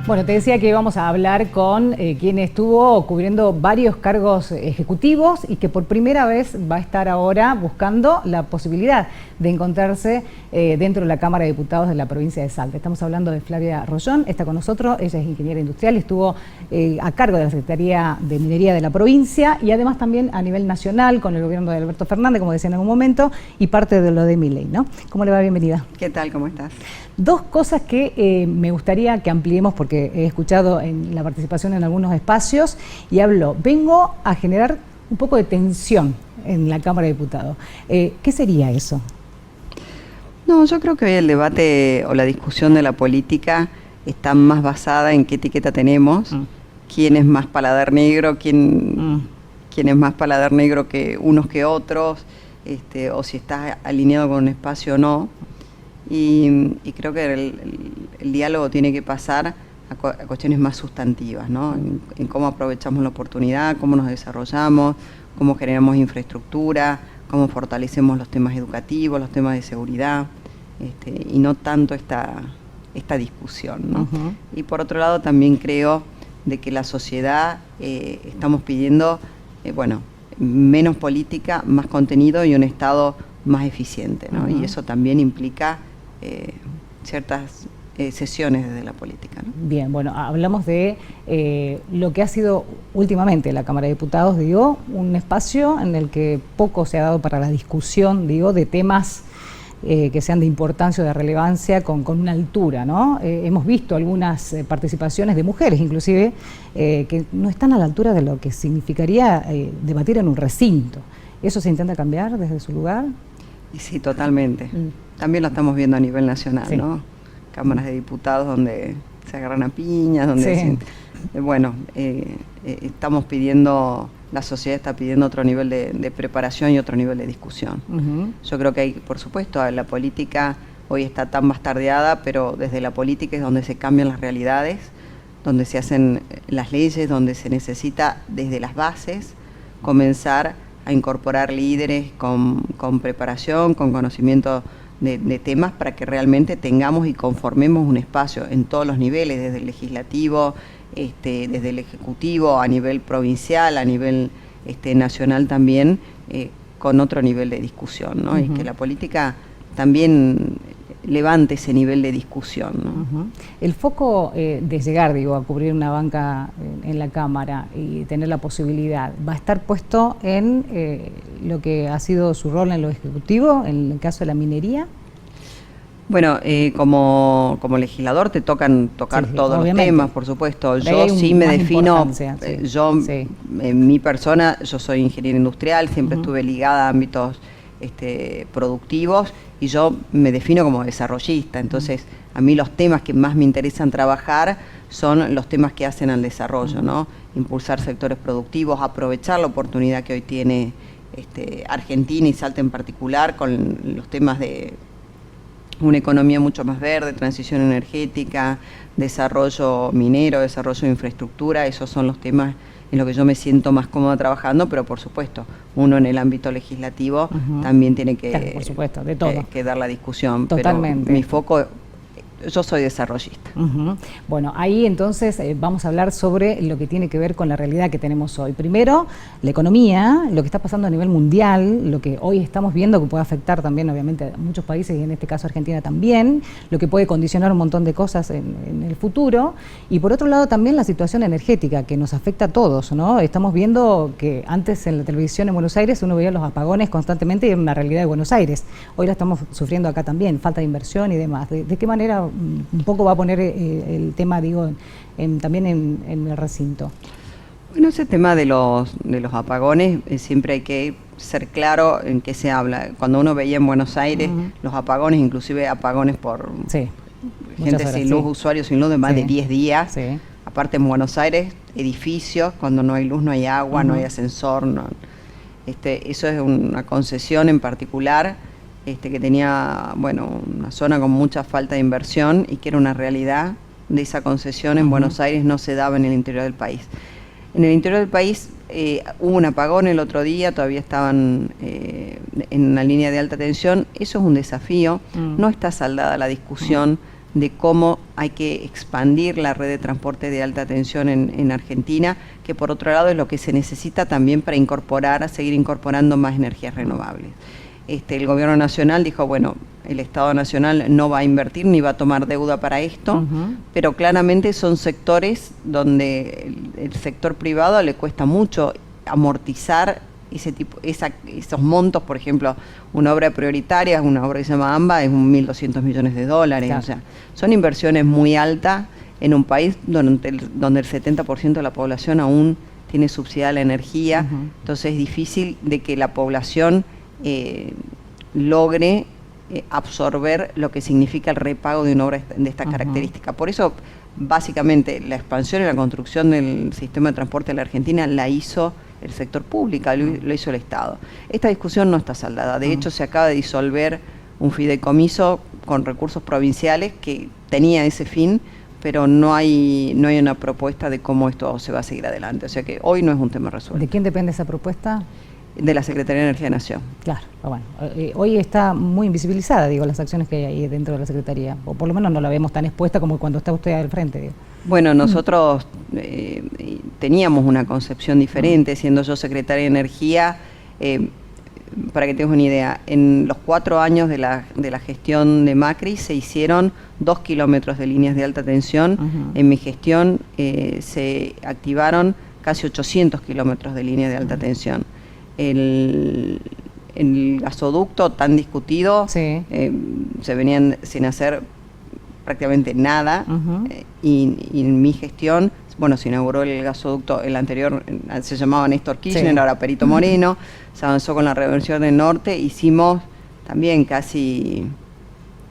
Bueno, te decía que íbamos a hablar con quien estuvo cubriendo varios cargos ejecutivos y que por primera vez va a estar ahora buscando la posibilidad de encontrarse dentro de la Cámara de Diputados de la provincia de Salta. Estamos hablando de Flavia Rollón, está con nosotros, ella es ingeniera industrial, estuvo a cargo de la Secretaría de Minería de la provincia y además también a nivel nacional con el gobierno de Alberto Fernández, como decía en algún momento, y parte de lo de Milei, ¿no? ¿Cómo le va? Bienvenida. ¿Qué tal? ¿Cómo estás? Dos cosas que me gustaría que ampliemos porque he escuchado en la participación en algunos espacios y vengo a generar un poco de tensión en la Cámara de Diputados. ¿Qué sería eso? No, yo creo que hoy el debate o la discusión de la política está más basada en qué etiqueta tenemos, quién es más paladar negro, quién es más paladar negro que unos que otros, o si estás alineado con un espacio o no. Y creo que el diálogo tiene que pasar a cuestiones más sustantivas, ¿no? En cómo aprovechamos la oportunidad, cómo nos desarrollamos, cómo generamos infraestructura, cómo fortalecemos los temas educativos, los temas de seguridad, y no tanto esta discusión, ¿no? Y por otro lado también creo de que la sociedad estamos pidiendo, menos política, más contenido y un Estado más eficiente, ¿no? Y eso también implica ciertas sesiones desde la política, ¿no? Bien, bueno, hablamos de lo que ha sido últimamente la Cámara de Diputados, un espacio en el que poco se ha dado para la discusión, de temas que sean de importancia o de relevancia con una altura, ¿no? Hemos visto algunas participaciones de mujeres, inclusive, que no están a la altura de lo que significaría debatir en un recinto. ¿Eso se intenta cambiar desde su lugar? Sí, totalmente. También lo estamos viendo a nivel nacional, sí, ¿no? Cámaras de diputados donde se agarran a piñas, donde estamos pidiendo, la sociedad está pidiendo otro nivel de preparación y otro nivel de discusión. Yo creo que hay, por supuesto, la política hoy está tan bastardeada, pero desde la política es donde se cambian las realidades, donde se hacen las leyes, donde se necesita desde las bases comenzar a incorporar líderes con preparación, con conocimiento de temas para que realmente tengamos y conformemos un espacio en todos los niveles, desde el legislativo, desde el ejecutivo, a nivel provincial, a nivel nacional también, con otro nivel de discusión, ¿no? Y que la política también levante ese nivel de discusión, ¿no? El foco de llegar, a cubrir una banca en la Cámara y tener la posibilidad, ¿va a estar puesto en lo que ha sido su rol en lo ejecutivo, en el caso de la minería? Bueno, como legislador te tocan tocar todos los temas, por supuesto. Yo sí me defino, en mi persona, yo soy ingeniera industrial, siempre estuve ligada a ámbitos productivos y yo me defino como desarrollista. Entonces, a mí los temas que más me interesan trabajar son los temas que hacen al desarrollo, ¿no? Impulsar sectores productivos, aprovechar la oportunidad que hoy tiene Argentina y Salta en particular con los temas de una economía mucho más verde, transición energética, desarrollo minero, desarrollo de infraestructura. Esos son los temas en los que yo me siento más cómoda trabajando, pero por supuesto, uno en el ámbito legislativo también tiene que, claro, por supuesto, de todo. Que dar la discusión. Totalmente. Pero mi foco, yo soy desarrollista. Bueno, ahí entonces vamos a hablar sobre lo que tiene que ver con la realidad que tenemos hoy. Primero, la economía, lo que está pasando a nivel mundial, lo que hoy estamos viendo que puede afectar también obviamente a muchos países y en este caso Argentina también, lo que puede condicionar un montón de cosas en el futuro. Y por otro lado también la situación energética que nos afecta a todos, ¿no? Estamos viendo que antes en la televisión en Buenos Aires uno veía los apagones constantemente y era una realidad de Buenos Aires. Hoy la estamos sufriendo acá también, falta de inversión y demás. ¿De qué manera un poco va a poner el tema, también en el recinto? Bueno, ese tema de los apagones, siempre hay que ser claro en qué se habla. Cuando uno veía en Buenos Aires los apagones, inclusive apagones por gente sin luz, usuarios sin luz de más de 10 días. Aparte en Buenos Aires, edificios, cuando no hay luz, no hay agua, no hay ascensor. Eso es una concesión en particular que tenía, una zona con mucha falta de inversión y que era una realidad de esa concesión en Buenos Aires, no se daba en el interior del país. En el interior del país hubo un apagón el otro día, todavía estaban en una línea de alta tensión. Eso es un desafío, no está saldada la discusión de cómo hay que expandir la red de transporte de alta tensión en Argentina, que por otro lado es lo que se necesita también para seguir incorporando más energías renovables. El gobierno nacional dijo, bueno, el Estado nacional no va a invertir ni va a tomar deuda para esto, pero claramente son sectores donde el sector privado le cuesta mucho amortizar esos montos. Por ejemplo, una obra prioritaria, una obra que se llama AMBA, es 1.200 millones de dólares. Claro. O sea, son inversiones muy altas en un país donde el 70% de la población aún tiene subsidiada la energía. Entonces es difícil de que la población logre absorber lo que significa el repago de una obra de esta característica. Por eso, básicamente, la expansión y la construcción del sistema de transporte de la Argentina la hizo el sector público, lo hizo el Estado. Esta discusión no está saldada. De hecho, se acaba de disolver un fideicomiso con recursos provinciales que tenía ese fin, pero no hay una propuesta de cómo esto se va a seguir adelante. O sea que hoy no es un tema resuelto. ¿De quién depende esa propuesta? De la Secretaría de Energía de Nación. Claro, bueno, hoy está muy invisibilizada, digo, las acciones que hay ahí dentro de la Secretaría, o por lo menos no la vemos tan expuesta como cuando está usted al frente, digo. Bueno, nosotros teníamos una concepción diferente, siendo yo secretaria de Energía. Para que tengas una idea, en los 4 años de la gestión de Macri se hicieron 2 kilómetros de líneas de alta tensión. En mi gestión se activaron casi 800 kilómetros de líneas de alta tensión. El gasoducto tan discutido, se venían sin hacer prácticamente nada, y en mi gestión, bueno, se inauguró el gasoducto, el anterior se llamaba Néstor Kirchner, ahora Perito Moreno, se avanzó con la reversión del norte, hicimos también casi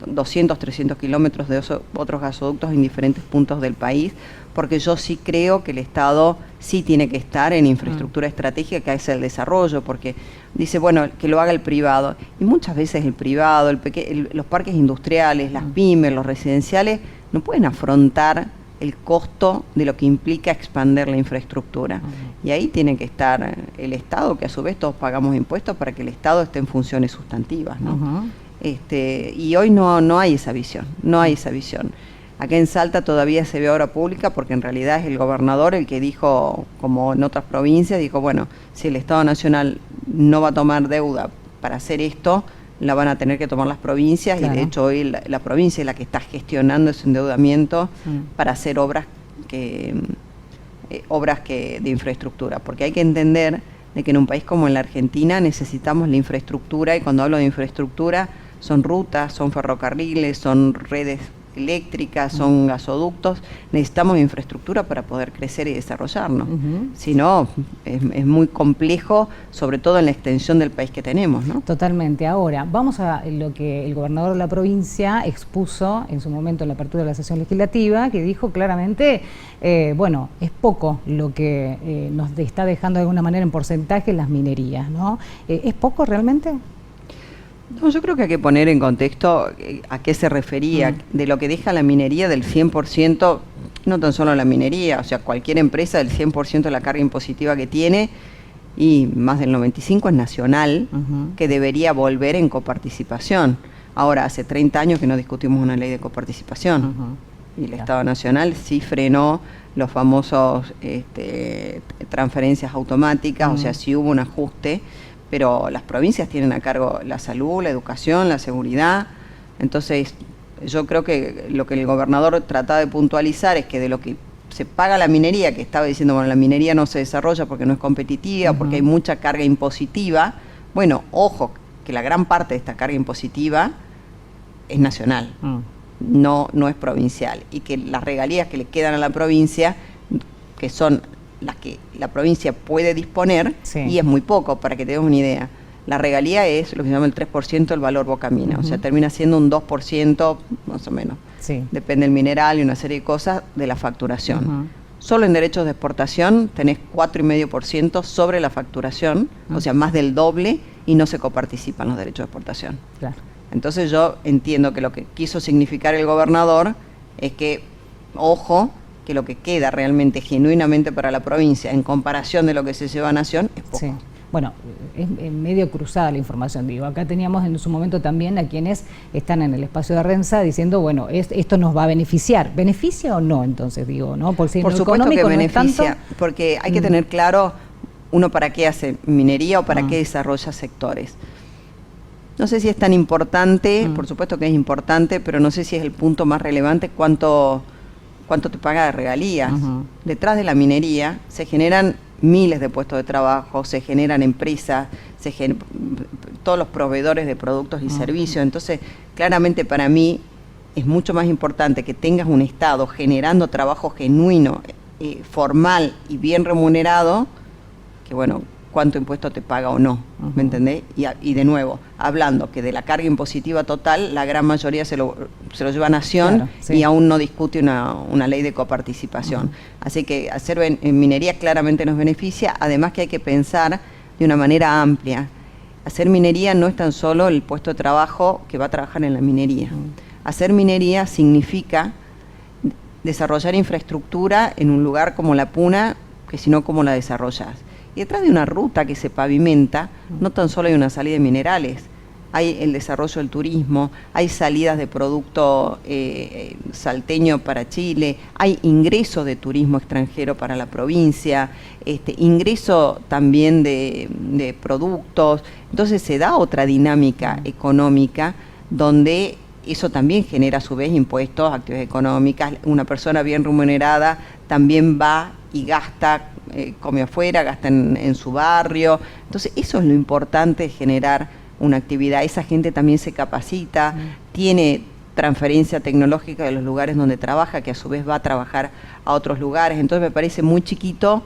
200, 300 kilómetros de otros gasoductos en diferentes puntos del país, porque yo sí creo que el Estado sí tiene que estar en infraestructura estratégica, que es el desarrollo, porque dice, bueno, que lo haga el privado. Y muchas veces el privado, los parques industriales, las pymes, los residenciales, no pueden afrontar el costo de lo que implica expandir la infraestructura. Y ahí tiene que estar el Estado, que a su vez todos pagamos impuestos para que el Estado esté en funciones sustantivas, ¿no? Y hoy no hay esa visión, no hay esa visión. Acá en Salta todavía se ve obra pública porque en realidad es el gobernador el que dijo, como en otras provincias, dijo, bueno, si el Estado Nacional no va a tomar deuda para hacer esto, la van a tener que tomar las provincias. Claro. Y de hecho hoy la provincia es la que está gestionando ese endeudamiento para hacer obras de infraestructura, porque hay que entender de que en un país como en la Argentina necesitamos la infraestructura, y cuando hablo de infraestructura son rutas, son ferrocarriles, son redes eléctricas, son gasoductos. Necesitamos infraestructura para poder crecer y desarrollarnos. Si no, es muy complejo, sobre todo en la extensión del país que tenemos, ¿no? Totalmente. Ahora, vamos a lo que el gobernador de la provincia expuso en su momento en la apertura de la sesión legislativa, que dijo claramente, bueno, es poco lo que nos está dejando de alguna manera en porcentaje las minerías, ¿no? ¿Es poco realmente? No, yo creo que hay que poner en contexto a qué se refería, de lo que deja la minería del 100%, no tan solo la minería, o sea, cualquier empresa del 100% de la carga impositiva que tiene, y más del 95% es nacional, que debería volver en coparticipación. Ahora, hace 30 años que no discutimos una ley de coparticipación, y el Estado Nacional sí frenó los famosos transferencias automáticas, o sea, sí hubo un ajuste, pero las provincias tienen a cargo la salud, la educación, la seguridad. Entonces, yo creo que lo que el gobernador trataba de puntualizar es que de lo que se paga la minería, que estaba diciendo, bueno, la minería no se desarrolla porque no es competitiva, porque hay mucha carga impositiva. Bueno, ojo, que la gran parte de esta carga impositiva es nacional, no es provincial, y que las regalías que le quedan a la provincia, que son las que la provincia puede disponer, y es muy poco, para que te des una idea. La regalía es lo que se llama el 3% del valor Bocamina, o sea, termina siendo un 2% más o menos. Depende del mineral y una serie de cosas de la facturación. Solo en derechos de exportación tenés 4,5% sobre la facturación, o sea, más del doble, y no se coparticipan los derechos de exportación. Claro. Entonces yo entiendo que lo que quiso significar el gobernador es que, ojo, que lo que queda realmente genuinamente para la provincia en comparación de lo que se lleva a Nación es poco. bueno, es medio cruzada la información, digo, acá teníamos en su momento también a quienes están en el espacio de Rensa diciendo, bueno, esto nos va a beneficiar. ¿Beneficia o no, entonces, digo, no? Por supuesto que beneficia, porque hay que tener claro uno para qué hace minería o para qué desarrolla sectores. No sé si es tan importante, por supuesto que es importante, pero no sé si es el punto más relevante cuánto te paga de regalías. Detrás de la minería se generan miles de puestos de trabajo, se generan empresas, todos los proveedores de productos y servicios. Entonces, claramente para mí es mucho más importante que tengas un Estado generando trabajo genuino, formal y bien remunerado, que bueno, cuánto impuesto te paga o no, ¿me entendés? Y de nuevo, hablando que de la carga impositiva total, la gran mayoría se lo lleva a Nación, claro, sí, y aún no discute una ley de coparticipación. Así que hacer minería claramente nos beneficia, además que hay que pensar de una manera amplia. Hacer minería no es tan solo el puesto de trabajo que va a trabajar en la minería. Hacer minería significa desarrollar infraestructura en un lugar como La Puna, que si no, ¿cómo la desarrollas? Y detrás de una ruta que se pavimenta, no tan solo hay una salida de minerales, hay el desarrollo del turismo, hay salidas de producto salteño para Chile, hay ingreso de turismo extranjero para la provincia, ingreso también de productos. Entonces se da otra dinámica económica donde eso también genera a su vez impuestos, actividades económicas. Una persona bien remunerada también va y gasta, come afuera, gasta en su barrio. Entonces eso es lo importante, generar una actividad. Esa gente también se capacita, tiene transferencia tecnológica de los lugares donde trabaja, que a su vez va a trabajar a otros lugares. Entonces me parece muy chiquito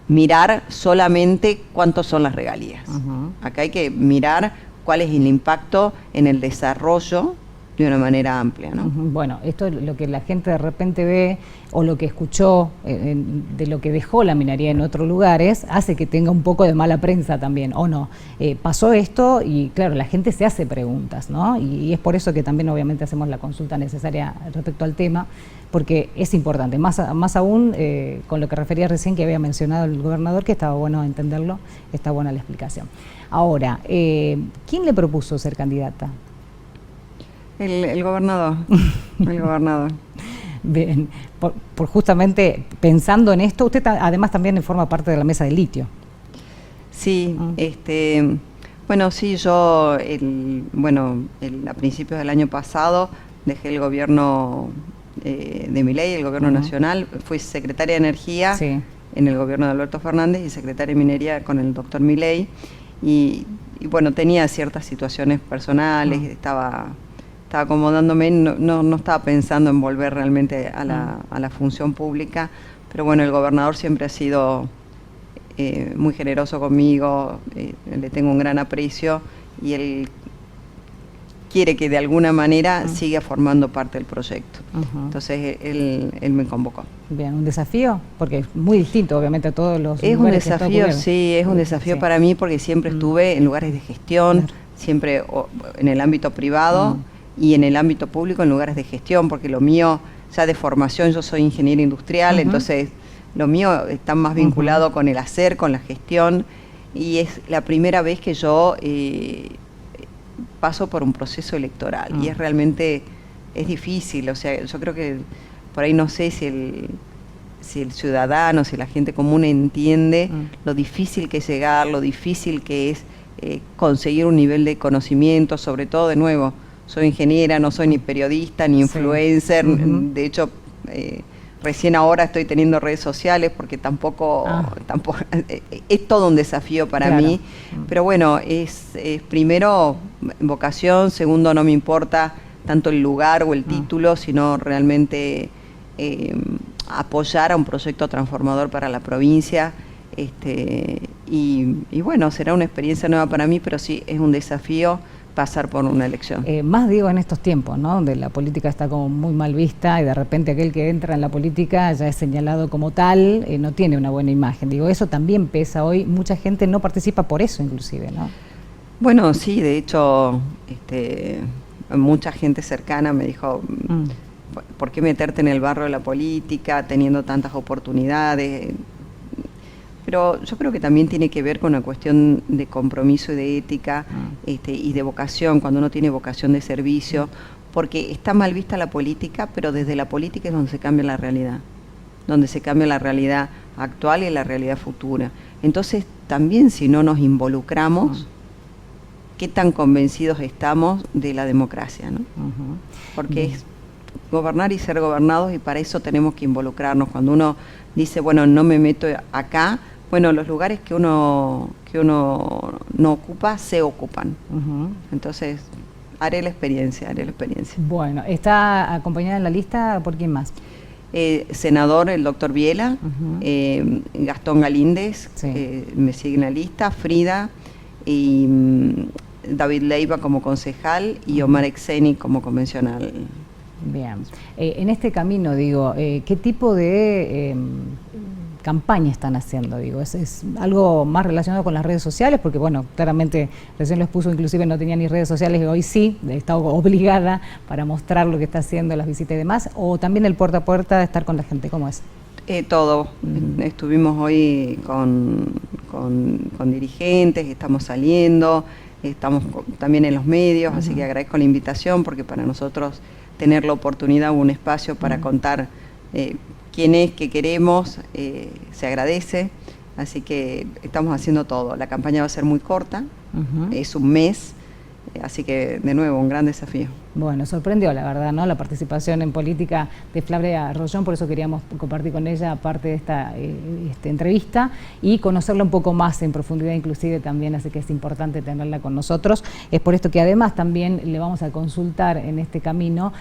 mirar solamente cuántos son las regalías. Acá hay que mirar cuál es el impacto en el desarrollo de una manera amplia, ¿no? Bueno, esto es lo que la gente de repente ve o lo que escuchó de lo que dejó la minería en otros lugares, hace que tenga un poco de mala prensa también, ¿o no? Pasó esto y claro, la gente se hace preguntas, ¿no? Y es por eso que también obviamente hacemos la consulta necesaria respecto al tema, porque es importante, más aún con lo que refería recién que había mencionado el gobernador, que estaba bueno entenderlo, está buena la explicación. Ahora, ¿quién le propuso ser candidata? El gobernador, el gobernador. Bien, por justamente pensando en esto, usted además también forma parte de la mesa de litio. Sí, bueno, sí, yo, a principios del año pasado dejé el gobierno de Milei, el gobierno nacional, fui secretaria de Energía en el gobierno de Alberto Fernández y secretaria de Minería con el doctor Milei, y bueno, tenía ciertas situaciones personales, estaba acomodándome, no estaba pensando en volver realmente a la función pública, pero bueno, el gobernador siempre ha sido muy generoso conmigo, le tengo un gran aprecio y él quiere que de alguna manera siga formando parte del proyecto. Entonces él me convocó. Bien, ¿un desafío? Porque es muy distinto obviamente a todos los lugares. Es un desafío, sí, es un desafío para mí porque siempre estuve en lugares de gestión, siempre en el ámbito privado, y en el ámbito público en lugares de gestión, porque lo mío, ya de formación, yo soy ingeniero industrial, entonces lo mío está más vinculado con el hacer, con la gestión, y es la primera vez que yo paso por un proceso electoral, y es realmente, es difícil, o sea, yo creo que por ahí no sé si el ciudadano, si la gente común entiende lo difícil que es llegar, lo difícil que es conseguir un nivel de conocimiento, sobre todo, de nuevo, soy ingeniera, no soy ni periodista, ni influencer, de hecho, recién ahora estoy teniendo redes sociales porque tampoco es todo un desafío para mí, pero bueno, es primero vocación, segundo no me importa tanto el lugar o el título, sino realmente apoyar a un proyecto transformador para la provincia, y bueno, será una experiencia nueva para mí, pero sí es un desafío pasar por una elección. Más digo en estos tiempos, ¿no? Donde la política está como muy mal vista y de repente aquel que entra en la política ya es señalado como tal, no tiene una buena imagen. Digo, eso también pesa hoy, mucha gente no participa por eso inclusive, ¿no? Bueno, sí, de hecho, mucha gente cercana me dijo, ¿por qué meterte en el barro de la política teniendo tantas oportunidades? Pero yo creo que también tiene que ver con una cuestión de compromiso y de ética y de vocación, cuando uno tiene vocación de servicio, porque está mal vista la política, pero desde la política es donde se cambia la realidad, donde se cambia la realidad actual y la realidad futura. Entonces, también si no nos involucramos, ¿qué tan convencidos estamos de la democracia, ¿no? Porque es gobernar y ser gobernados, y para eso tenemos que involucrarnos. Cuando uno dice, bueno, no me meto acá, bueno, los lugares que uno no ocupa, se ocupan. Entonces, haré la experiencia. Bueno, ¿está acompañada en la lista por quién más? Senador, el doctor Viela, Gastón Galíndez, me sigue en la lista, Frida, y David Leiva como concejal, y Omar Exeni como convencional. Bien. En este camino, digo, ¿qué tipo de campaña están haciendo? Digo, ¿es algo más relacionado con las redes sociales? Porque, bueno, claramente recién lo expuso, inclusive no tenía ni redes sociales, y hoy sí, está obligada para mostrar lo que está haciendo, las visitas y demás, o también el puerta a puerta, estar con la gente, ¿cómo es? Todo. Estuvimos hoy con dirigentes, estamos saliendo, estamos también en los medios, así que agradezco la invitación, porque para nosotros tener la oportunidad, un espacio para contar quién es, qué queremos, se agradece, así que estamos haciendo todo. La campaña va a ser muy corta, es un mes, así que de nuevo un gran desafío. Bueno, sorprendió la verdad, ¿no? La participación en política de Flavia Rollón, por eso queríamos compartir con ella parte de esta entrevista y conocerla un poco más en profundidad inclusive también, así que es importante tenerla con nosotros. Es por esto que además también le vamos a consultar en este camino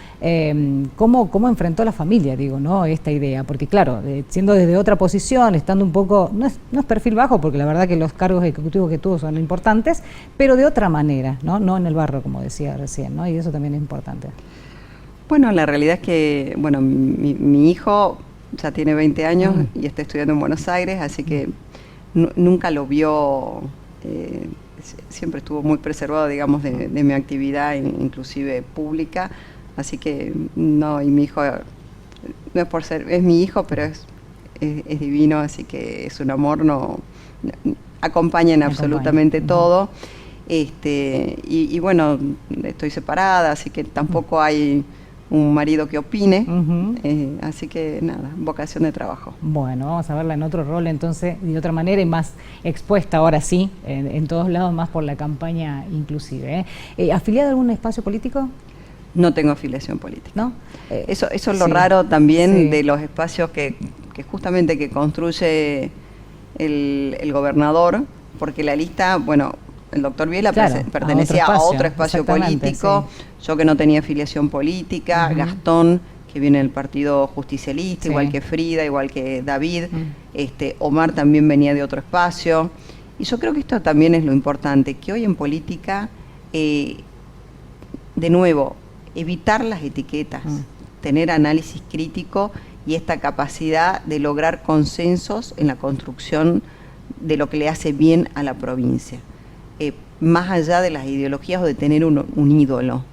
cómo enfrentó la familia, digo, ¿no? Esta idea, porque claro, siendo desde otra posición, estando un poco, no es perfil bajo, porque la verdad que los cargos ejecutivos que tuvo son importantes, pero de otra manera, no en el barro, como decía recién, ¿no? Y eso también es importante. Bueno, la realidad es que, bueno, mi hijo ya tiene 20 años y está estudiando en Buenos Aires, así que nunca lo vio, siempre estuvo muy preservado, digamos, de mi actividad, inclusive pública, así que no, y mi hijo, no es por ser, es mi hijo, pero es divino, así que es un amor, acompaña en absolutamente todo. Y bueno, estoy separada, así que tampoco hay un marido que opine, así que nada, vocación de trabajo. Bueno, vamos a verla en otro rol entonces, de otra manera y más expuesta ahora sí, en todos lados, más por la campaña inclusive. ¿Afiliada a algún espacio político? No tengo afiliación política. ¿No? Eso es lo raro también de los espacios que justamente que construye el gobernador, porque la lista, bueno, el doctor Viela pertenecía a otro espacio político, yo que no tenía afiliación política, Gastón, que viene del Partido Justicialista, igual que Frida, igual que David, Omar también venía de otro espacio, y yo creo que esto también es lo importante, que hoy en política, de nuevo, evitar las etiquetas, tener análisis crítico y esta capacidad de lograr consensos en la construcción de lo que le hace bien a la provincia. Más allá de las ideologías o de tener un ídolo.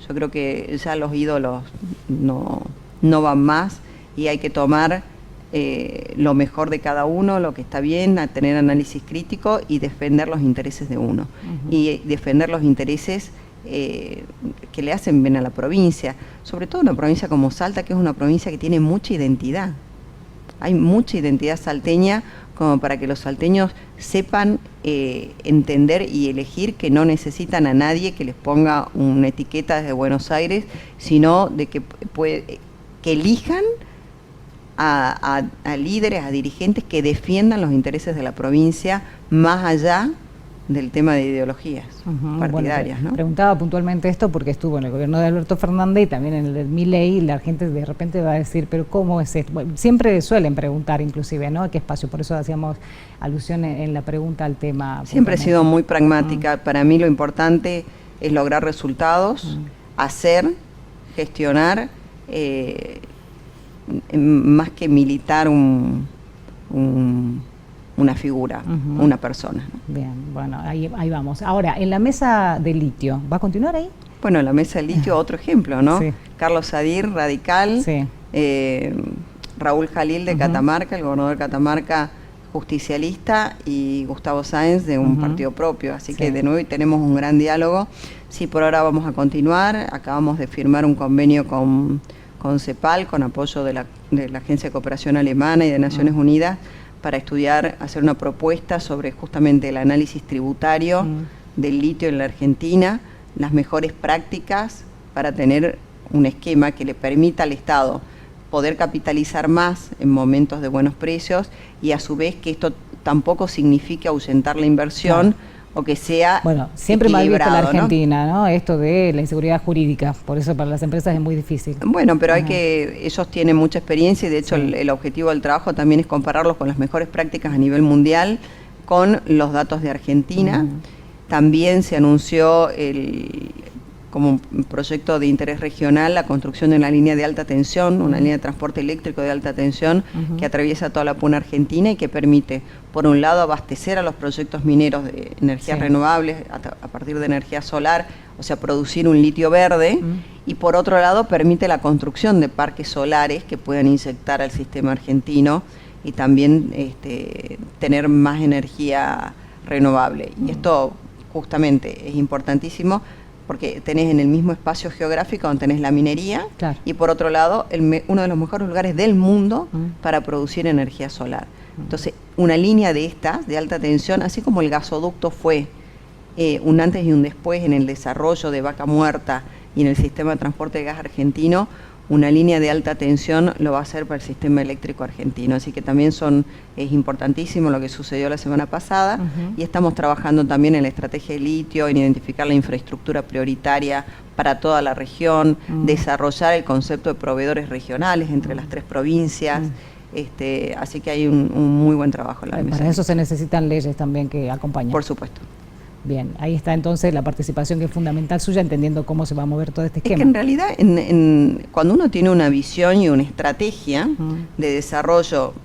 Yo creo que ya los ídolos no van más y hay que tomar lo mejor de cada uno, lo que está bien, a tener análisis crítico y defender los intereses de uno. Y defender los intereses que le hacen bien a la provincia, sobre todo una provincia como Salta, que es una provincia que tiene mucha identidad. Hay mucha identidad salteña como para que los salteños sepan entender y elegir que no necesitan a nadie que les ponga una etiqueta desde Buenos Aires, sino de que elijan a líderes, a dirigentes que defiendan los intereses de la provincia más allá del tema de ideologías partidarias. Bueno, preguntaba puntualmente esto porque estuvo en el gobierno de Alberto Fernández y también en el de Milei, y la gente de repente va a decir, pero ¿cómo es esto? Bueno, siempre suelen preguntar inclusive, ¿no? ¿Qué espacio? Por eso hacíamos alusión en la pregunta al tema. Siempre he sido muy pragmática. Para mí lo importante es lograr resultados, hacer, gestionar, más que militar una figura, una persona. Bien, bueno, ahí vamos. Ahora, en la mesa de litio, ¿va a continuar ahí? Bueno, la mesa de litio, otro ejemplo, ¿no? Sí. Carlos Sadir, radical, Raúl Jalil de Catamarca, el gobernador de Catamarca, justicialista y Gustavo Sáenz de un partido propio, así que de nuevo tenemos un gran diálogo. Sí, por ahora vamos a continuar, acabamos de firmar un convenio con CEPAL, con apoyo de la Agencia de Cooperación Alemana y de Naciones Unidas, para estudiar, hacer una propuesta sobre justamente el análisis tributario del litio en la Argentina, las mejores prácticas para tener un esquema que le permita al Estado poder capitalizar más en momentos de buenos precios y a su vez que esto tampoco signifique ahuyentar la inversión o que sea siempre mal visto la Argentina, ¿no? Esto de la inseguridad jurídica, por eso para las empresas es muy difícil. Bueno, pero ellos tienen mucha experiencia y de hecho el objetivo del trabajo también es compararlos con las mejores prácticas a nivel mundial, con los datos de Argentina. También se anunció como un proyecto de interés regional la construcción de una línea de alta tensión, una línea de transporte eléctrico de alta tensión que atraviesa toda la Puna Argentina y que permite, por un lado, abastecer a los proyectos mineros de energías renovables a partir de energía solar, o sea, producir un litio verde, y por otro lado permite la construcción de parques solares que puedan inyectar al sistema argentino y también tener más energía renovable. Y esto justamente es importantísimo porque tenés en el mismo espacio geográfico donde tenés la minería y por otro lado uno de los mejores lugares del mundo para producir energía solar. Entonces, una línea de estas, de alta tensión, así como el gasoducto fue un antes y un después en el desarrollo de Vaca Muerta y en el sistema de transporte de gas argentino, una línea de alta tensión lo va a hacer para el sistema eléctrico argentino. Así que también es importantísimo lo que sucedió la semana pasada y estamos trabajando también en la estrategia de litio, en identificar la infraestructura prioritaria para toda la región, desarrollar el concepto de proveedores regionales entre las 3 provincias. Así que hay un muy buen trabajo en la mesa. Para eso se necesitan leyes también que acompañen. Por supuesto. Bien, ahí está entonces la participación que es fundamental suya, entendiendo cómo se va a mover todo este esquema. Es que en realidad, cuando uno tiene una visión y una estrategia de desarrollo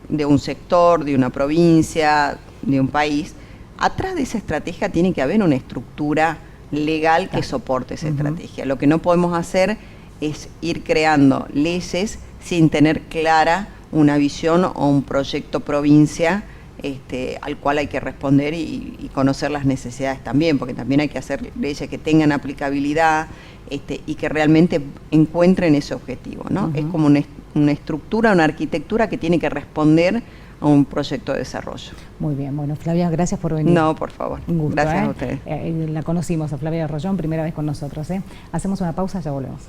de un sector, de una provincia, de un país, atrás de esa estrategia tiene que haber una estructura legal que soporte esa estrategia. Lo que no podemos hacer es ir creando leyes sin tener clara una visión o un proyecto provincia al cual hay que responder y conocer las necesidades también, porque también hay que hacer leyes que tengan aplicabilidad y que realmente encuentren ese objetivo, ¿no? Es como una estructura, una arquitectura que tiene que responder a un proyecto de desarrollo. Muy bien, bueno, Flavia, gracias por venir. No, por favor. Un gusto, gracias a ustedes. La conocimos a Flavia Rollón, primera vez con nosotros. Hacemos una pausa, ya volvemos.